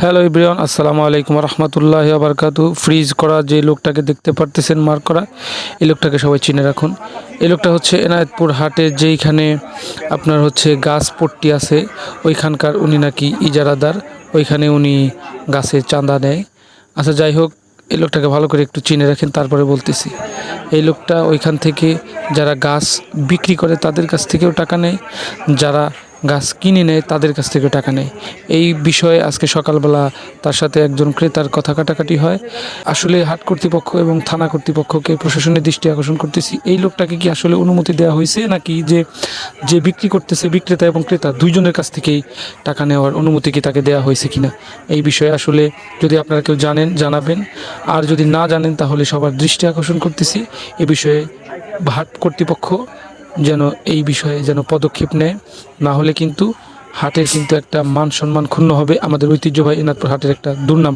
Hello everyone, আসসালামু আলাইকুম রহমতুল্লাহি ওয়া বারাকাতুহু। ফ্রিজ করা যে লোকটাকে দেখতে পারতেছেন, মার্ক করা, এই লোকটাকে সবাই চিনে রাখুন। এই লোকটা হচ্ছে এনায়েতপুর হাটে যেইখানে আপনার হচ্ছে গাছ পট্টি আছে, ওইখানকার উনি নাকি ইজারাদার, ওইখানে উনি গাছের চাঁদা নেয়। আচ্ছা, যাই হোক, এই লোকটাকে ভালো করে একটু চিনে রাখেন, তারপরে বলতেছি। এই লোকটা ওইখান থেকে যারা গাছ বিক্রি করে তাদের কাছ থেকেও টাকা নেয়, যারা গাছ কিনে নেয় তাদের কাছ থেকে টাকা নেয়। এই বিষয়ে আজকে সকালবেলা তার সাথে একজন ক্রেতার কথা কাটাকাটি হয়। আসলে হাট কর্তৃপক্ষ এবং থানা কর্তৃপক্ষকে প্রশাসনের দৃষ্টি আকর্ষণ করতেছি, এই লোকটাকে কি আসলে অনুমতি দেওয়া হয়েছে, নাকি যে যে বিক্রি করতেছে বিক্রেতা এবং ক্রেতা দুইজনের কাছ থেকেই টাকা নেওয়ার অনুমতি কি তাকে দেওয়া হয়েছে কিনা। এই বিষয়ে আসলে যদি আপনারা কেউ জানেন জানাবেন, আর যদি না জানেন তাহলে সবার দৃষ্টি আকর্ষণ করতেছি এ বিষয়ে। হাট কর্তৃপক্ষ যেন এই বিষয়ে যেন পদক্ষেপ নেয়, না হলে কিন্তু হাটের কিন্তু একটা মান সম্মান ক্ষুণ্ণ হবে। আমাদের ঐতিহ্যবাহী এনাদপুর হাটের একটা দুর্নাম।